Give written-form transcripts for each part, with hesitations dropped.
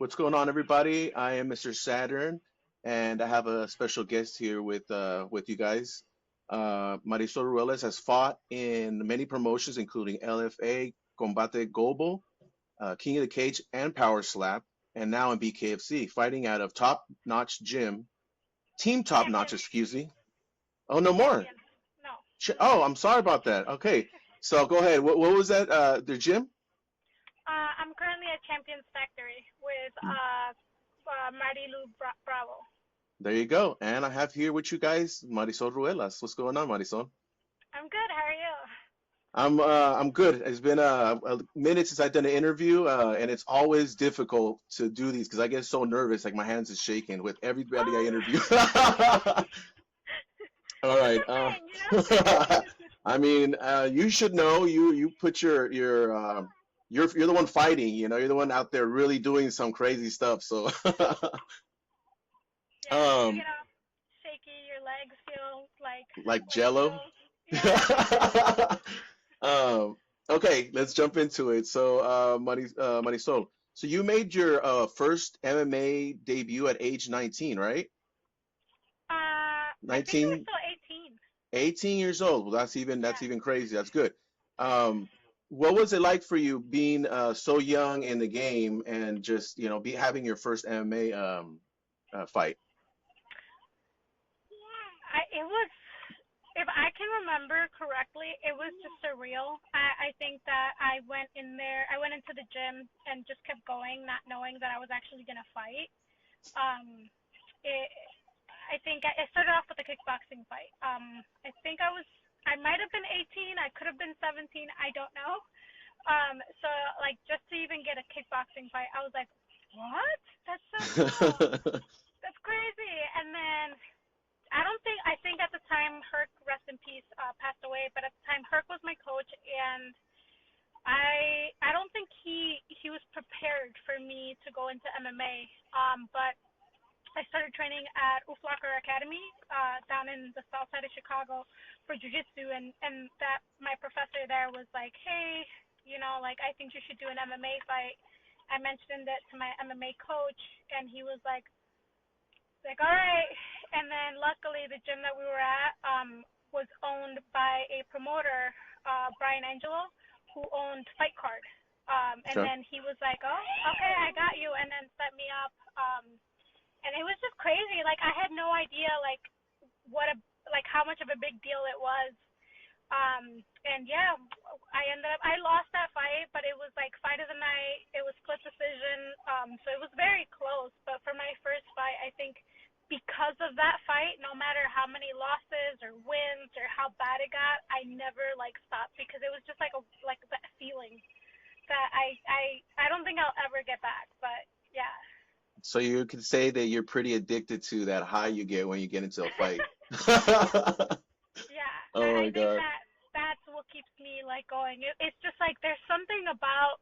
What's going on, everybody? I am Mr. Saturn, and I have a special guest here with you guys. Marisol Ruelas has fought in many promotions, including LFA, Combate Global, King of the Cage, and Power Slap, and now in BKFC, fighting out of Top Notch Gym, Team Top Notch, Champion. excuse me. Oh, no more. Champion. No. Oh, I'm sorry about that. Okay, so go ahead. What was that? The gym? I'm currently at Champions Factory with Bravo. There you go. And I have here with you guys Marisol Ruelas. What's going on, Marisol? I'm good. How are you? I'm good. It's been a minute since I've done an interview, and it's always difficult to do these because I get so nervous, like my hands is shaking with everybody I Oh, interview. All it's right. a thing, you know? I mean, you should know. You put you're the one fighting. You know, you're the one out there really doing some crazy stuff. So, Yeah, you um, get all shaky. Your legs feel like like Jello. Oreos. Yeah. Um, okay, let's jump into it. So, Marisol, so you made your first MMA debut at age 19, right? I think it was 19, still 18. 18 years old. Well, that's Yeah. even crazy. That's good. Um, what was it like for you being so young in the game and just, be having your first MMA fight? It was, if I can remember correctly, it was just surreal. I think that I went into the gym and just kept going, not knowing that I was actually going to fight. Um, it, I think it started off with a kickboxing fight. I might have been 18, I could have been 17, I don't know. So like just to even get a kickboxing fight, I was like, what? That's so cool. That's crazy. And then I think at the time, Herc, rest in peace, passed away, but at the time, Herc was my coach, and I don't think he was prepared for me to go into MMA. But I started training at Uflocker Academy, down in the south side of Chicago for jiu-jitsu, and that my professor there was like, hey, like, I think you should do an MMA fight. I mentioned it to my MMA coach, and he was like, all right. And then luckily, the gym that we were at was owned by a promoter, Brian Angelo, who owned Fight Card. And Sure. then he was like, oh, okay, I got you, and then set me up. And it was just crazy. Like, I had no idea, like, how much of a big deal it was. And yeah, I lost that fight, but it was like fight of the night. It was split decision. So it was very close. But for my first fight, I think because of that fight, no matter how many losses or wins or how bad it got, I never like stopped because it was just like that feeling that I don't think I'll ever get back. But yeah. So you could say that you're pretty addicted to that high you get when you get into a fight. Yeah, Oh I my think God. that's what keeps me like going. It's just like there's something about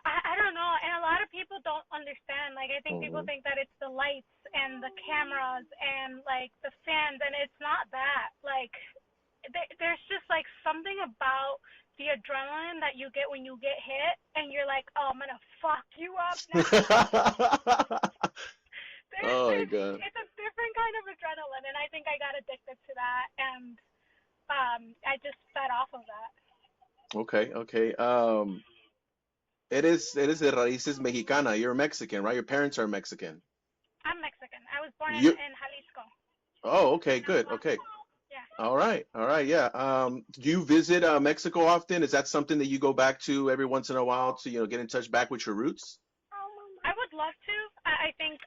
I don't know, and a lot of people don't understand. Like I think people Hmm. think that it's the lights and the cameras and like the fans, and it's not that. Like there's just like something about the adrenaline that you get when you get hit, and you're like, oh, I'm gonna fuck you up now. Oh my God. It's a different kind of adrenaline, and I think I got addicted to that, and I just fed off of that. Okay, okay. It is de raíces mexicana. You're Mexican, right? Your parents are Mexican. I'm Mexican. I was born You. in Jalisco, Oh, okay, good. Sinaloa. Okay. Yeah. All right. All right. Yeah. Do you visit Mexico often? Is that something that you go back to every once in a while to, get in touch back with your roots? I would love to. I think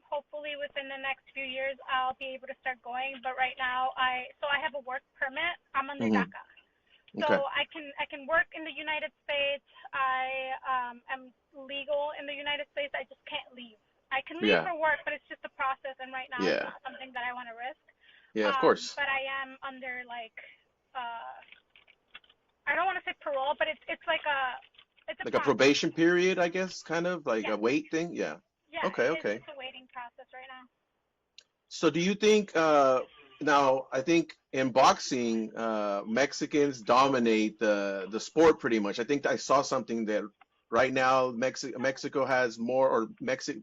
hopefully within the next few years I'll be able to start going. But right now I have a work permit. I'm under Hmm. DACA, Okay. so I can work in the United States. I am legal in the United States. I just can't leave. I can leave Yeah. for work, but it's just a process, and right now it's Yeah. not something that I want to risk. Yeah, of course. But I am under like uh, I don't want to say parole, but it's a Like a process. probation period, I guess, kind of like Yeah, a wait thing. Yeah. yeah, Okay, it's okay. a waiting process right now. So do you think now I think in boxing Mexicans dominate the sport pretty much. I think I saw something that right now Mexico has more, or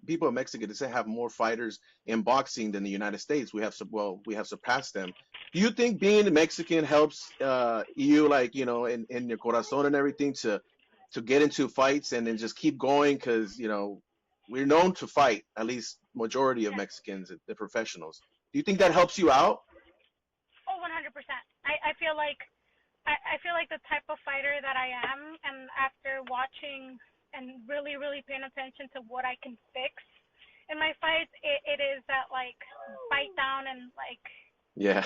people in Mexico they say have more fighters in boxing than the United States. We have surpassed them. Do you think being Mexican helps you, like, in your corazon and everything, to get into fights and then just keep going? Because we're known to fight, at least majority of Yeah. Mexicans, the professionals. Do you think that helps you out? Oh, 100%. I feel like I feel like the type of fighter that I am, and after watching and really, really paying attention to what I can fix in my fights, it is that like bite down and like Yeah.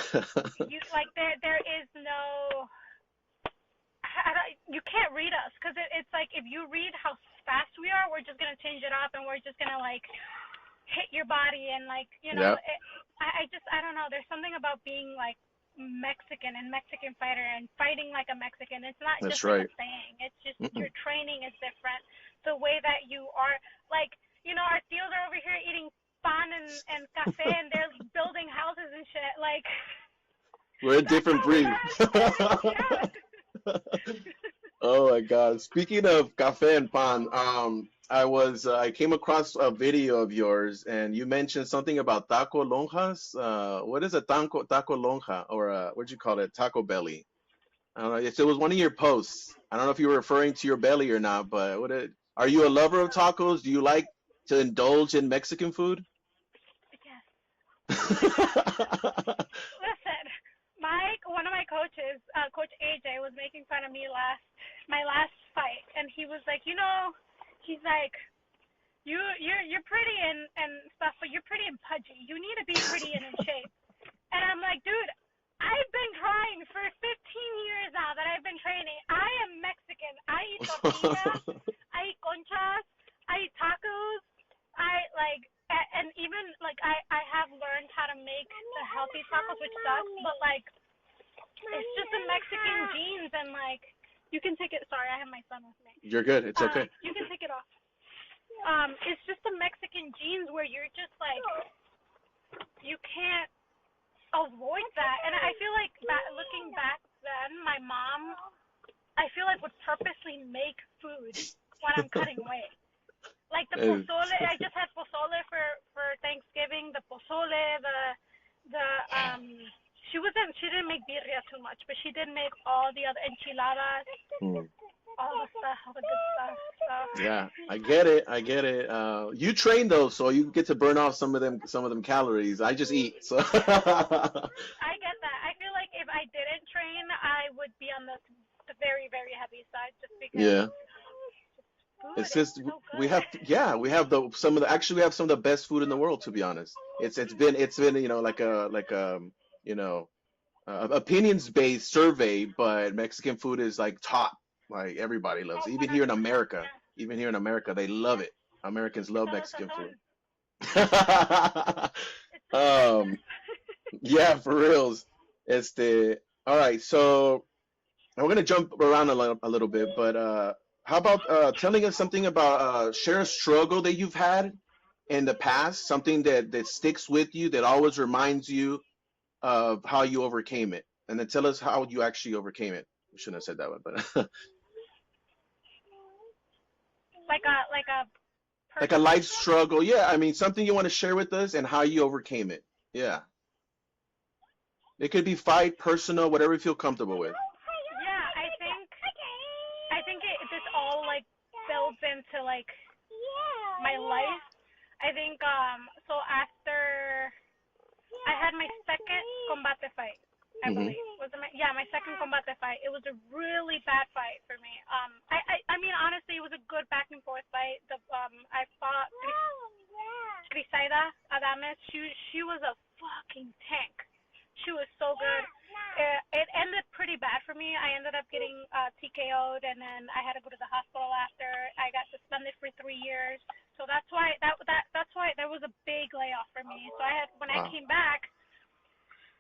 you like there is no you can't read us because it's like if you read how fast we are, we're just gonna change it up and we're just gonna like hit your body and like Yeah, I don't know. There's something about being like Mexican and Mexican fighter and fighting like a Mexican. It's not that's just like a right. saying. It's just Mm-mm. your training is different. The way that you are like our tios are over here eating pan and cafe and they're building houses and shit. Like We're a that's different how we breed. are as Spanish. Yeah. Oh my God. Speaking of cafe and pan, I came across a video of yours and you mentioned something about taco lonjas. What is a taco lonja, or what'd you call it? Taco belly. I don't know. It was one of your posts. I don't know if you were referring to your belly or not, but are you a lover of tacos? Do you like to indulge in Mexican food? Yes. Listen, one of my coaches, Coach AJ, was making fun of me my last fight, and he was like, he's like, you're pretty and stuff, but you're pretty and pudgy. You need to be pretty and in shape. And I'm like, dude, I've been trying for 15 years now that I've been training. I am Mexican. I eat tortillas. I eat conchas. I eat tacos. I like, and even like I have learned how to make the healthy tacos, which sucks, but like it's just the Mexican genes and like you can take it. Sorry, I have my son with me. You're good. It's okay. You can take it off. It's just the Mexican genes where you're just like you can't avoid that. And I feel like that looking back then, my mom, I feel like would purposely make food when I'm cutting weight. Like the Uh, pozole, I just had pozole for Thanksgiving. The pozole, the she didn't make birria too much, but she did make all the other enchiladas, mm. all the stuff, all the good stuff. So Yeah, I get it. I get it. You train though, so you get to burn off some of them calories. I just eat. So I get that. I feel like if I didn't train, I would be on the very, very heavy side just because yeah, food it's is just so we good. have, yeah, we have the some of the actually we have some of the best food in the world, to be honest. It's been you know opinions based survey, but Mexican food is like top. Like everybody loves Oh, it. Even here in 100%. America, Yeah. they love it. Americans love Because of Mexican sazon. food. It's the spices. um, yeah, for reals. All right, so we're gonna jump around a little bit, but how about telling us something about share a struggle that you've had in the past, something that sticks with you, that always reminds you of how you overcame it, and then tell us how you actually overcame it. We shouldn't have said that one, but like a like a personal life struggle. struggle. Yeah, I mean something you want to share with us and how you overcame it. Yeah, it could be fight, personal, whatever you feel comfortable with. Yeah, I think this all like builds into like my life. I think so after I had my second combate fight, I Hmm. believe. Was it my second combate fight. It was a really bad fight for me. I mean honestly it was a good back and forth fight. I fought Crisaida Adames. She was a fucking tank. She was so good. It ended pretty bad for me. I ended up getting TKO'd, and then I had to go to the hospital after. I got suspended for 3 years. So that's why there was a big layoff for me. So when I Wow. came back,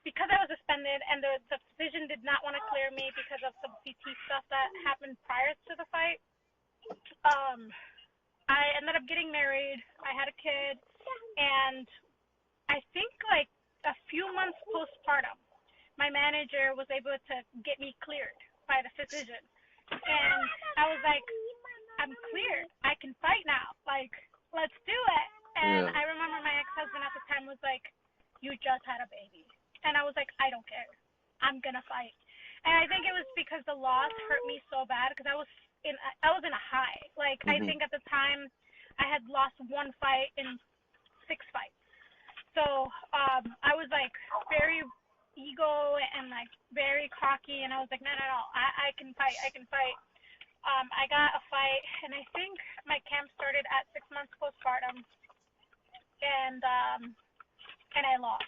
because I was suspended and the division did not want to clear me because of some CT stuff that happened prior to the fight. Um, I ended up getting married. I had a kid, and I think like a few months postpartum, my manager was able to get me cleared by the physician. And I was like, I'm cleared. I can fight now. Like, let's do it. And Yeah. I remember my ex-husband at the time was like, you just had a baby. And I was like, I don't care. I'm going to fight. And I think it was because the loss hurt me so bad because I was in a high. Like, I Hmm. think at the time I had lost one fight in 6 fights. So I was like very ego and like very cocky, and I was like, no, no, no, I can fight, I can fight. I got a fight, and I think my camp started at 6 months postpartum, and I lost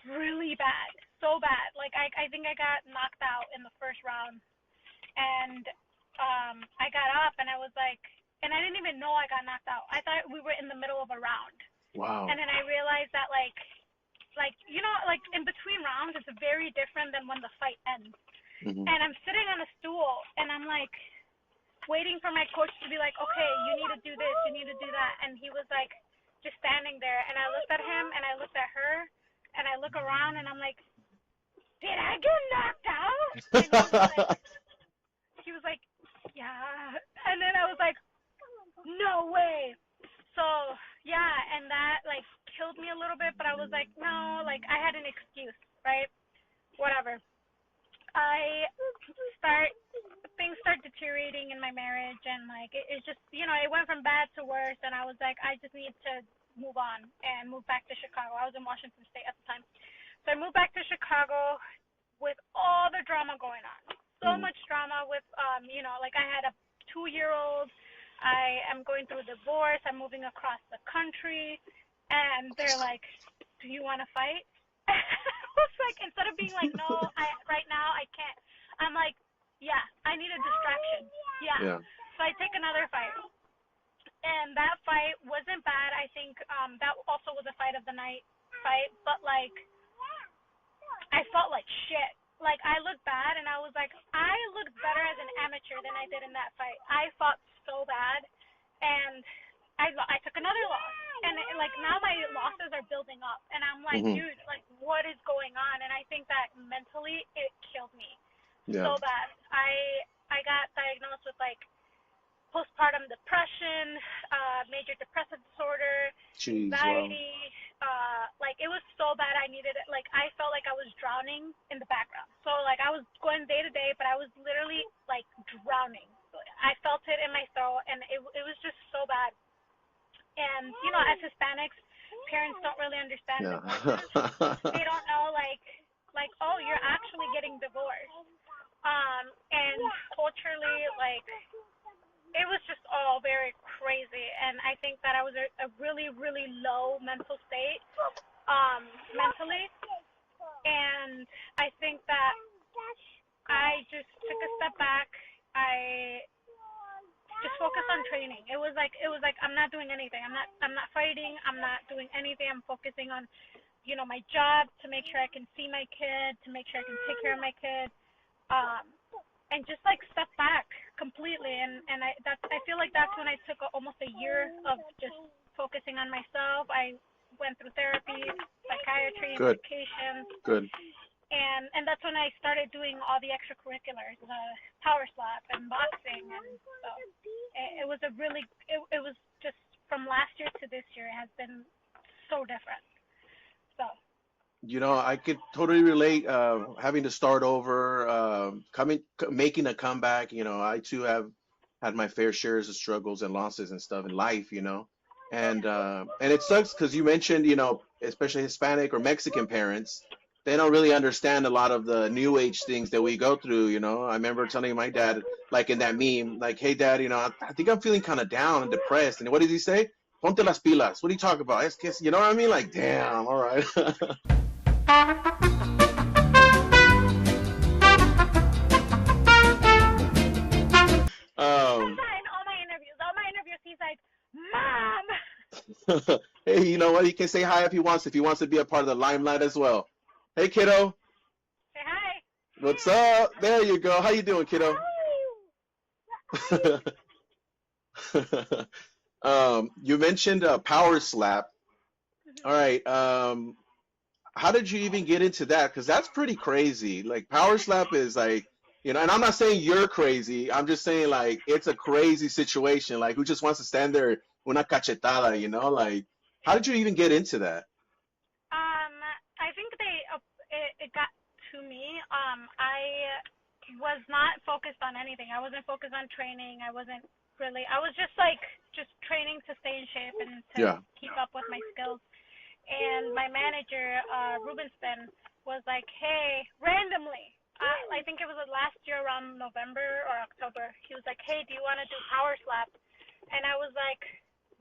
really bad, so bad. Like I think I got knocked out in the first round, and I got up, and I was like, and I didn't even know I got knocked out. I thought we were in the middle of a round, and Wow. then I realized that like like in between rounds it's very different than when the fight ends. Hmm. And I'm sitting on a stool and I'm like waiting for my coach to be like, okay, you need to do this, you need to do that. And he was like just standing there, and I looked at him and I looked at her and I look around and I'm like, did I get knocked out? And he was like yeah. And then I was like, no way. So yeah, and that like killed me a little bit, but I was like, no, like I had an excuse, right? Whatever. I start things start deteriorating in my marriage, and like it's just it went from bad to worse, and I was like, I just need to move on and move back to Chicago. I was in Washington State at the time, so I moved back to Chicago with all the drama going on, so Hmm. much drama with like I had a 2-year old. I am going through a divorce. I'm moving across the country, and they're like, "Do you want to fight?" I was like, instead of being like, "No, I right now I can't," I'm like, "Yeah, I need a distraction." Yeah, Yeah. so I take another fight, and that fight wasn't bad. I think that also was a fight of the night fight, but like I felt like shit. Like I looked bad, and I was like, I looked better as an amateur than I did in that fight. I fought so bad, and I took another loss, and like now my losses are building up, and I'm like, Hmm. dude, like what is going on? And I think that mentally it killed me Yeah. so bad. I got diagnosed with like postpartum depression, major depressive disorder, Jeez. Wow. anxiety. Like it was so bad. I needed it. Like I felt like I was drowning in the background. So like I was going day to day, but I was literally like drowning. I felt it in my throat, and it was just so bad. And as Hispanics, parents don't really understand Yeah. divorces. They don't know like oh, you're actually getting divorced. And culturally, like it was just all very crazy, and I think that I was a really really low mental state mentally, and I think that I just took a step back. I just focused on training. It was like I'm not doing anything. I'm not fighting. I'm not doing anything. I'm focusing on my job to make sure I can see my kid, to make sure I can take care of my kid, um, and just like step back completely. And I feel like that's when I took almost a year of just focusing on myself. I went through therapy, psychiatry, Good. medications, Good. and that's when I started doing all the extracurriculars, power slap and boxing, and so it was a really it was just from last year to this year it has been so different. So I could totally relate. Having to start over, making a comeback. I too have had my fair shares of struggles and losses and stuff in life. And it sucks because you mentioned, especially Hispanic or Mexican parents, they don't really understand a lot of the new age things that we go through. I remember telling my dad, like in that meme, like, "Hey, dad, I think I'm feeling kind of down and depressed." And what did he say? "Ponte las pilas." What are you talking about? Es que, you know what I mean? Like, damn, all right. that's um, why in all my interviews, he's like, "Mom, hey, you know what? He can say hi if he wants. If he wants to be a part of the limelight as well. Hey, kiddo, say hi." what's up? There you go. How you doing, kiddo? You mentioned power slap. All right. How did you even get into that? Because that's pretty crazy. Like power slap is like You know, and I'm not saying you're crazy. I'm just saying like it's a crazy situation. Like who just wants to stand there una cachetada, you know? Like how did you even get into that? Um, I think it got to me. I was not focused on anything. I wasn't focused on training. I wasn't really. I was just like just training to stay in shape and to Yeah. keep up with my skills. And my manager, Rubenstein, was like, "Hey, randomly." I think it was last year around November or October. He was like, "Hey, do you want to do power slap?" And I was like,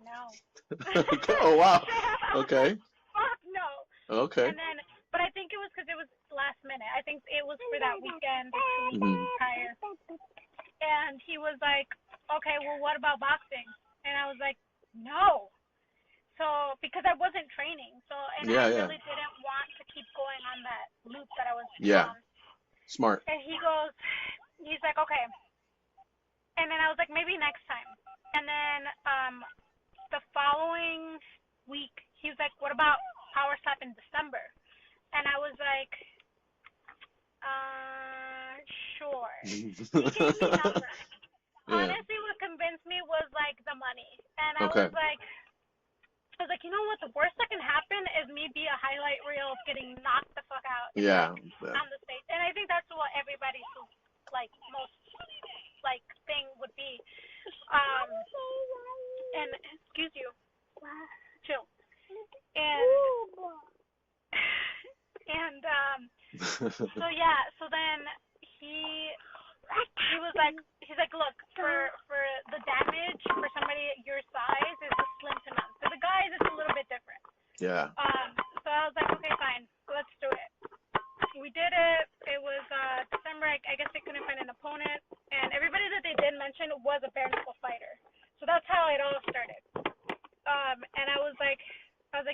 "No." Oh wow. Straight up, I was like, Okay. "Fuck no." Okay. And then, but I think it was because it was last minute. I think it was for that weekend or 2 weeks Hmm. prior. And he was like, "Okay, well, what about boxing?" And I was like, "No." So because I wasn't training, so and I Yeah, yeah. really didn't want to keep going on that loop that I was Yeah. on. Smart. And he's like, "Okay." And then I was like, "Maybe next time." And then the following week, he was like, "What about power slap in December?" And I was like, sure. He gave me numbers. Yeah. Honestly, what convinced me was like the money, and Okay. I was like, you know what? The worst that can happen is me be a highlight reel of getting knocked the fuck out in Yeah. on the stage, and I think that's what everybody's like most like thing would be. Um, and excuse you, chill. And and so yeah, so then he he was like look, for the damage for somebody your size is slim to none. For the guys it's a little bit different. Yeah. So I was like, okay, fine, let's do it. We did it. It was December. I guess they couldn't find an opponent, and everybody that they did mention was a bare knuckle fighter. So that's how it all started. And I was like,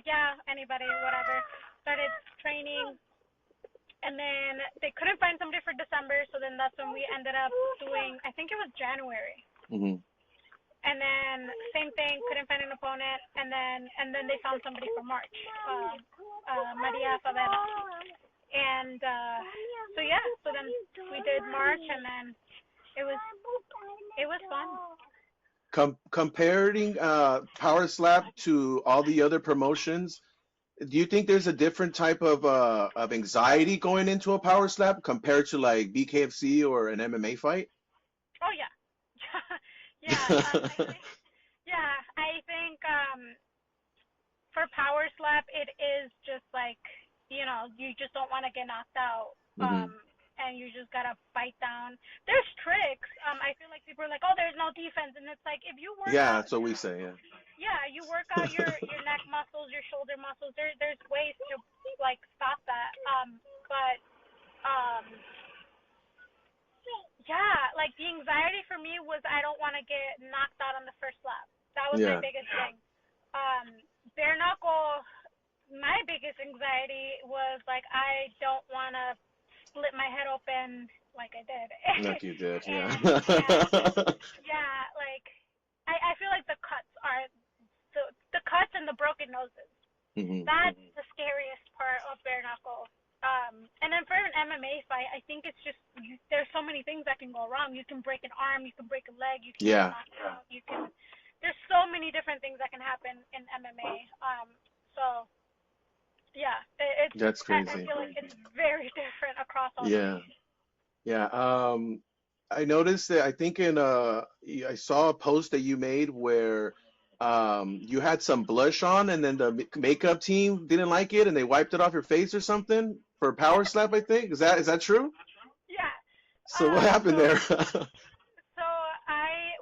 yeah, anybody, whatever. Started training, and then they couldn't find somebody for December, so then that's when we ended up doing. I think it was January, Hmm. and then same thing, couldn't find an opponent, and then they found somebody for March, Maria Favela, and so yeah, so then we did March, and then it was it was fun. Comparing Power Slap to all the other promotions, do you think there's a different type of anxiety going into a Power Slap compared to like BKFC or an MMA fight? Oh yeah, yeah. I think yeah, I think for power slap, it is just like you just don't want to get knocked out. Hmm. And you just gotta bite down. There's tricks. I feel like people are like, oh, there's no defense, and it's like if you work Yeah, out that's what we say. Yeah. yeah, you work out your neck muscles, your shoulder muscles. There's ways to like stop that. But um, yeah, like the anxiety for me was I don't want to get knocked out on the first lap. That was my Yeah. biggest thing. Um, bare knuckle. My biggest anxiety was like I don't want to split my head open like I did, Like you did. Yeah. and yeah, like I feel like the cuts are the cuts and the broken noses. Hmm. That's the scariest part of bare knuckle. And then for an MMA fight, I think it's just there's so many things that can go wrong. You can break an arm, you can break a leg, you can get Yeah. knocked out, you can. There's so many different things that can happen in MMA. So yeah, it's. That's I crazy. feel like it's very different across all Yeah. divisions. Yeah. I noticed that I think in I saw a post that you made where you had some blush on and then the makeup team didn't like it and they wiped it off your face or something for Power Slap, I think. Is that true? Yeah. So what happened So there? That's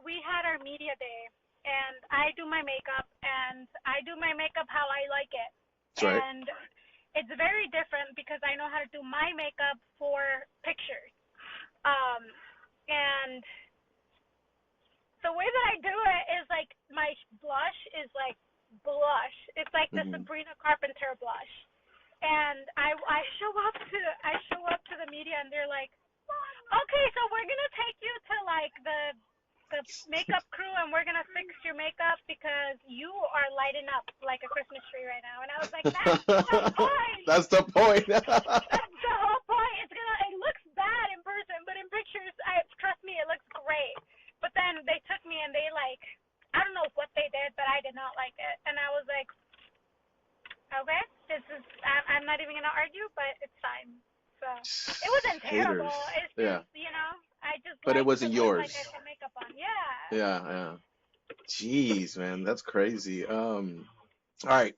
we had our media day, and I do my makeup, and I do my makeup how I like it, right. and it's very different because I know how to do my makeup for pictures. Um, and the way that I do it is like my blush is like blush. It's like the Hmm. Sabrina Carpenter blush. And I show up to the media and they're like, okay, so we're gonna take you to like the makeup crew and we're gonna fix your makeup because you are lighting up like a Christmas tree right now. And I was like, that's the point. That's the point. That's the whole point. It looks bad in person, but in picture I'm not even gonna argue, but it's fine. So it wasn't terrible. Haters. It's just, Yeah, I just but it like to wasn't look like I yours. put makeup on. Yeah. Yeah, yeah. Jeez, man, that's crazy. All right.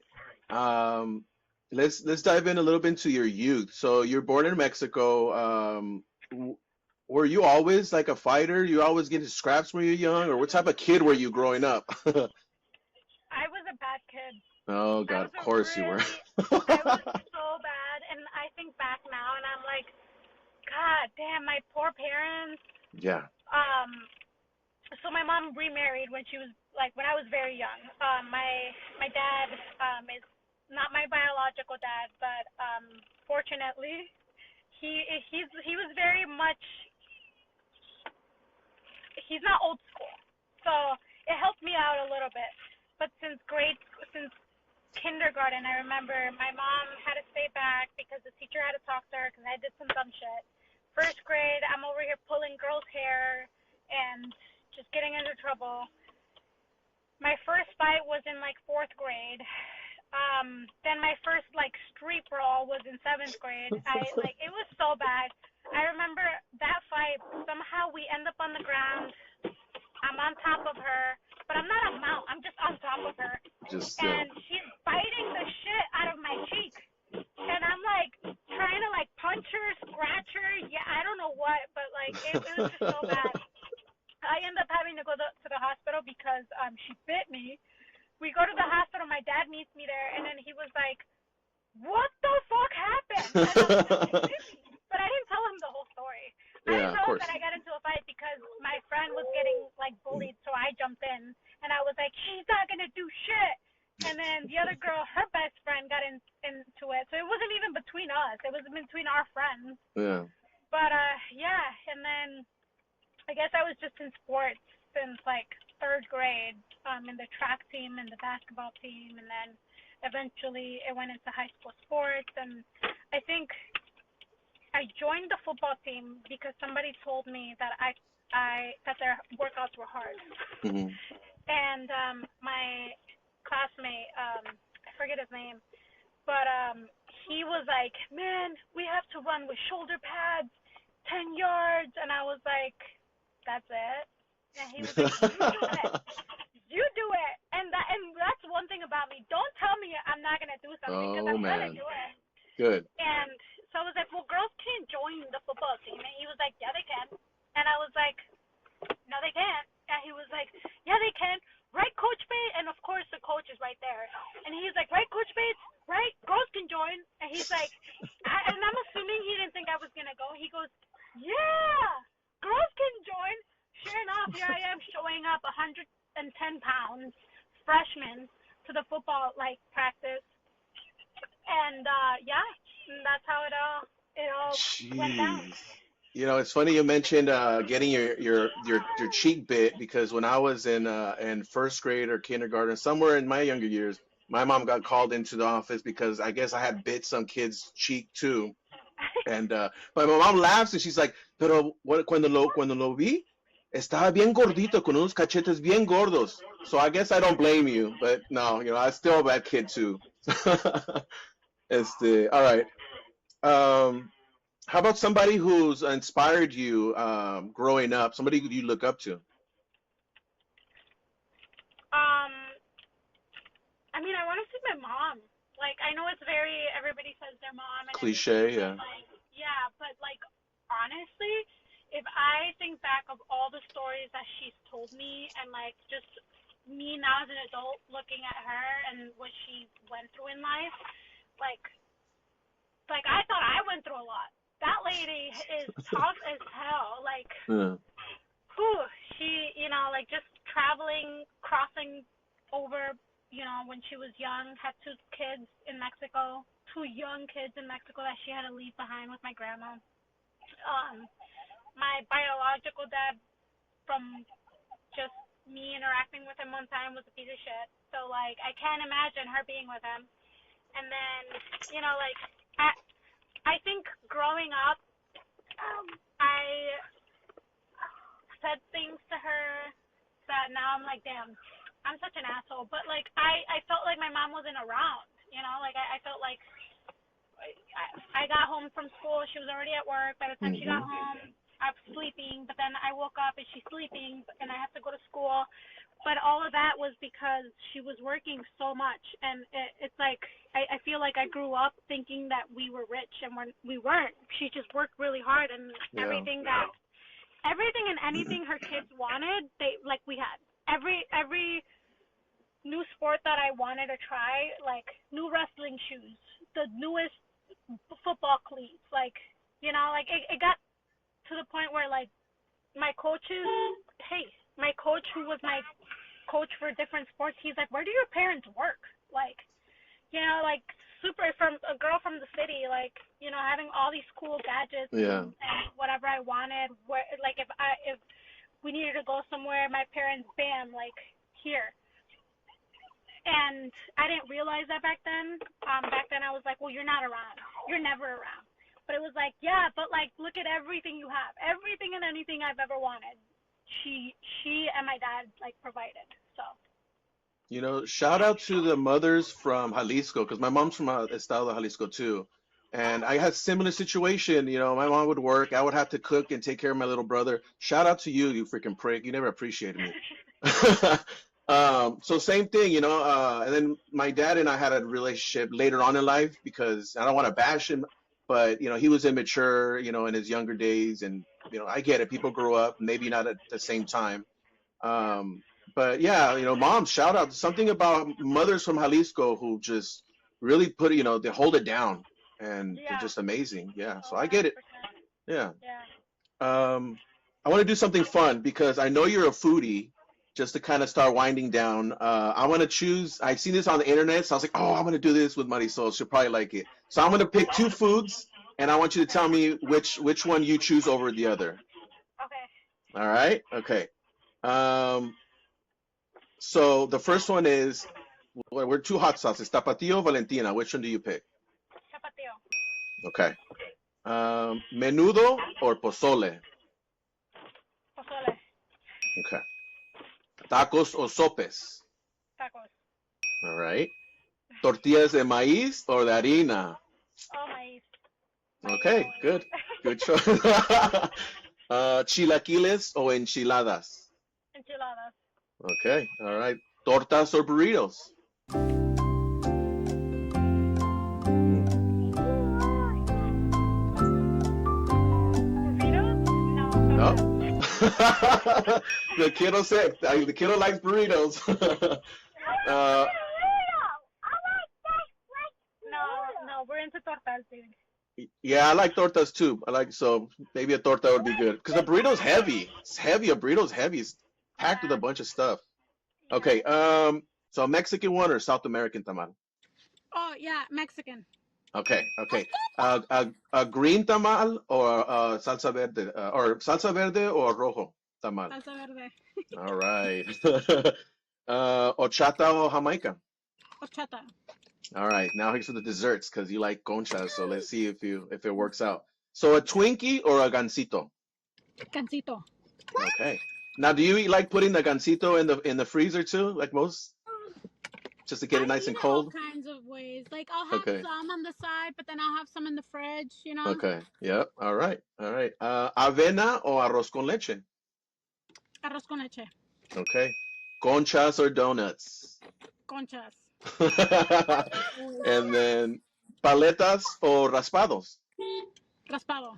Um, let's dive in a little bit into your youth. So you're born in Mexico. Were you always like a fighter? You always get into scraps when you're young, or what type of kid were you growing up? I was a bad kid. Oh I God, was of a course you were. really, I was so bad, and I think back now, and I'm like, God damn, my poor parents. Yeah. Um, so my mom remarried when she was like when I was very young. My dad is not my biological dad, but fortunately he was very much he's not old school, so it helped me out a little bit. But since kindergarten, I remember my mom had to stay back because the teacher had to talk to her because I did some dumb shit. First grade, I'm over here pulling girls' hair and just getting into trouble. My first fight was in like fourth grade. Then my first like street brawl was in seventh grade. It was so bad. I remember that fight. Somehow we end up on the ground. I'm on top of her, but I'm not a mount. I'm just on top of her, Just and she's biting the shit out of my cheek. And I'm like trying to like punch her, scratch her. Yeah, I don't know what, but like it was just so bad. I end up having to go to the hospital because she bit me. We go to the hospital. My dad meets me there, and then he was like, "What the fuck happened?" And I'm like, "She bit me," but I didn't tell him the whole story. I yeah, didn't of tell him that course. I got into a fight because my friend was getting like bullied, so I jumped in and I was like, "She's not gonna do shit." And then the other girl, her best friend, got into it, so it wasn't even between us. It was between our friends. Yeah. But yeah, and then I guess I was just in sports since like third grade, in the track team and the basketball team, and then eventually it went into high school sports. And I think I joined the football team because somebody told me that I that their workouts were hard. Hmm. And my classmate, I forget his name, but he was like, "Man, we have to run with shoulder pads, 10 yards," and I was like, "That's it." And he was like, "You do it. You do it." And that's one thing about me. Don't tell me I'm not gonna do something because Oh I'm gonna man. do it. Good. And so I was like, "Well, girls can't join the football team." And he was like, "Yeah, they can." And I was like, "No, they can't." And he was like, "Yeah, they can. Right, Coach Bates?" And of course, the coach is right there. And he's like, "Right, Coach Bates? Right? Girls can join." And he's like, and I'm assuming he didn't think I was gonna go. He goes, "Yeah, girls can join." Sure enough, here I am showing up 110 pounds, freshman, to the football like practice, and yeah, that's how it all went down. Jeez. You know, it's funny you mentioned getting your cheek bit because when I was in first grade or kindergarten, somewhere in my younger years, my mom got called into the office because I guess I had bit some kid's cheek too. And but my mom laughs and she's like, "Pero cuando lo vi, estaba bien gordito con unos cachetes bien gordos." So I guess I don't blame you, but no, I still a bad kid too. All right. Um, how about somebody who's inspired you growing up? Somebody you look up to? um, I mean, I want to say my mom. Like, I know it's very everybody says their mom and everything, Cliche, but yeah. like, yeah, but like honestly, if I think back of all the stories that she's told me and like just me now as an adult looking at her and what she went through in life, like I thought I went through a lot. That lady is tough as hell. Like, Yeah. whew, she, like just traveling, crossing over, when she was young, had two kids in Mexico, two young kids in Mexico that she had to leave behind with my grandma. My biological dad, from just me interacting with him one time, was a piece of shit. So like, I can't imagine her being with him. And then, like, I think growing up, I said things to her that now I'm like, damn, I'm such an asshole. But like, I felt like my mom wasn't around. Like I felt like home from school, she was already at work. By the time she got Hmm. home, I was sleeping. But then I woke up and she's sleeping, and I have to go to school. But all of that was because she was working so much, and it's like I feel like I grew up thinking that we were rich, and we weren't. She just worked really hard, and Yeah. everything and anything her kids wanted, they like we had every new sport that I wanted to try, like new wrestling shoes, the newest football cleats, like like it got to the point where like my coaches, hey, my coach who was my coach for different sports, he's like, where do your parents work? Like, like super from a girl from the city, like, having all these cool gadgets Yeah. and whatever I wanted. Where like if we needed to go somewhere, my parents, bam, like here. And I didn't realize that back then. Back then I was like, well, you're not around. You're never around. But it was like, yeah, but like, look at everything you have, everything and anything I've ever wanted. She and my dad like provided. So. Shout out to the mothers from Jalisco, because my mom's from Estado de Jalisco too. And I had similar situation. My mom would work. I would have to cook and take care of my little brother. Shout out to you, you freaking prick. You never appreciated me. So same thing, and then my dad and I had a relationship later on in life because I don't want to bash him, but he was immature, in his younger days, and I get it. People grow up, maybe not at the same time. Yeah. But yeah, moms, shout out something about mothers from Jalisco who just really put it, they hold it down and they're Yeah. just amazing. Yeah, so Oh, I get it. 100%. Yeah. Yeah. I want to do something fun because I know you're a foodie. Just to kind of start winding down, I want to choose. I've seen this on the internet, so I was like, "Oh, I'm gonna do this with Marisol. She'll probably like it." So I'm gonna pick two foods, and I want you to tell me which one you choose over the other. Okay. All right? Okay. Um, so the first one is we're two hot sauces, Tapatio, Valentina. Which one do you pick? Tapatio. Okay. Menudo or pozole? Pozole. Okay. Tacos o sopes? Tacos. All right. Tortillas de maíz or de harina? Oh, maíz. Maíz Okay, always. good. Good choice. Chilaquiles o enchiladas? Enchiladas. Okay, all right. Tortas or burritos? Mm, Burritos? No, no. tortas. The kiddo likes burritos. uh, No, we're into tortas, dude. yeah, I like tortas too. So maybe a torta would be good because a burrito's heavy. It's heavy. A burrito's heavy. It's packed with a Yeah, bunch of stuff. yeah. Okay. So Mexican one or South American tamal? Oh, yeah, Mexican. Okay. Okay. A green tamal or salsa verde or salsa verde or rojo tamal. Salsa verde. All right. Horchata or Jamaica. Horchata. All right. Now here's for the desserts because you like conchas. So let's see if it works out. So a Twinkie or a gansito. Gansito. Okay. Now, do you like putting the gansito in the freezer too, like most, just to get it I nice eat and it all cold? kinds of ways. Like, I'll have Okay. some on the side, but then I'll have some in the fridge. Okay. Yep. All right. All right. Avena or arroz con leche? Arroz con leche. Okay. Conchas or donuts? Conchas. And then paletas or raspados? Raspado.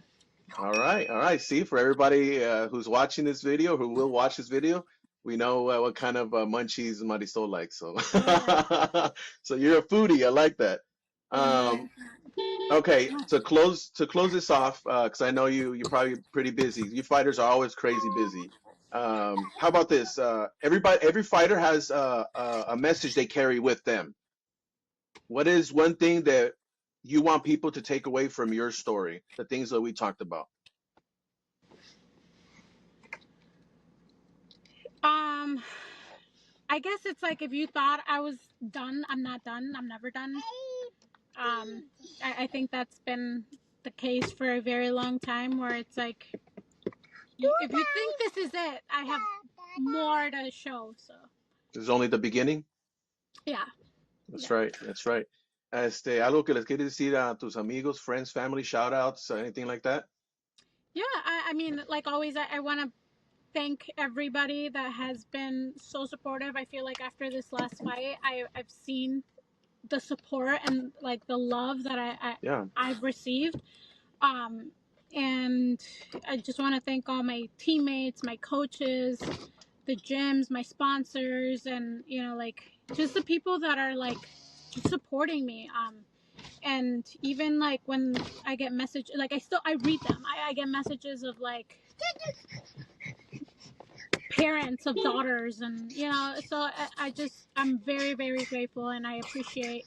All right. All right. See, for everybody who's watching this video, who will watch this video, we know what kind of munchies Marisol likes. So, Oh, so you're a foodie. I like that. yeah. Um, okay. To close this off, because I know you're probably pretty busy. You fighters are always crazy busy. How about this? Every fighter has a message they carry with them. What is one thing that you want people to take away from your story? The things that we talked about. Um, I guess it's like if you thought I was done, I'm not done. I'm never done. Um, I think that's been the case for a very long time where it's like, if you think this is it, I have more to show. So, This is only the beginning. yeah. That's Yeah. right. That's right. Algo que les quieres decir a tus amigos, friends, family, shout outs, anything like that? Yeah, I mean, like always, I want to thank everybody that has been so supportive. I feel like after this last fight, I've seen the support and like the love that Yeah. I've received. Um, and I just want to thank all my teammates, my coaches, the gyms, my sponsors, and like just the people that are like just supporting me. And even like when I get messages, like I read them. I get messages of like parents of daughters, and so I'm very, very grateful, and I appreciate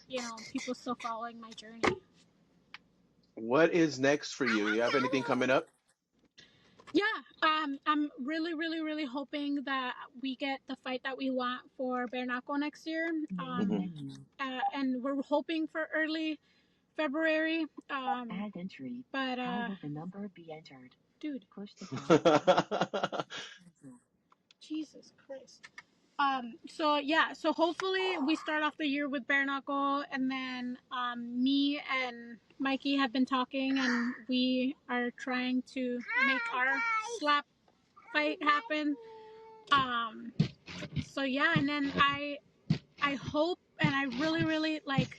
people still following my journey. What is next for you? You have anything coming up? Yeah, I'm really, really, really hoping that we get the fight that we want for bare knuckle next year. Hmm. And we're hoping for early February. Add entry. But how will the number be entered? Dude, push the Jesus Christ. So yeah, so hopefully we start off the year with bare knuckle, and then me and Mikey have been talking, and we are trying to make our slap fight happen. Um, so yeah, and then I hope, and I really, really like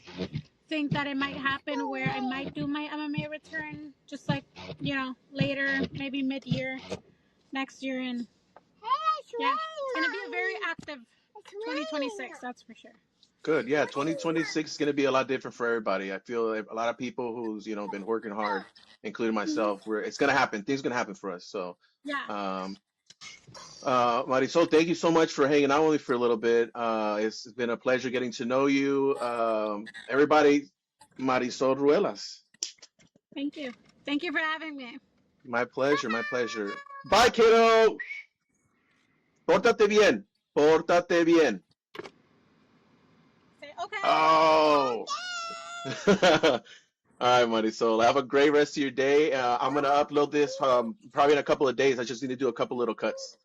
think that it might happen where I might do my MMA return, just like later, maybe mid-year next year, and yeah, it's gonna be a very active 2026, that's for sure. Good. Yeah, 2026 is going to be a lot different for everybody. I feel like a lot of people who's, been working hard, including Mhm. myself, where it's going to happen. Things going to happen for us. So, Yeah. um, Marisol, thank you so much for hanging out with me for a little bit. It's been a pleasure getting to know you. Everybody, Marisol Ruelas. Thank you. Thank you for having me. My pleasure. My pleasure. Bye, kiddo. Pórtate bien. Pórtate bien. Say okay. Oh. All right, Marisol. Have a great rest of your day. I'm gonna upload this probably in a couple of days. I just need to do a couple little cuts.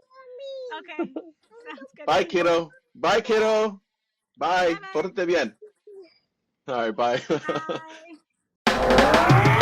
Okay. Sounds good. Bye, Thank you. kiddo. Bye, kiddo. Bye Bye. bye. Pórtate bien. All right, bye. Bye.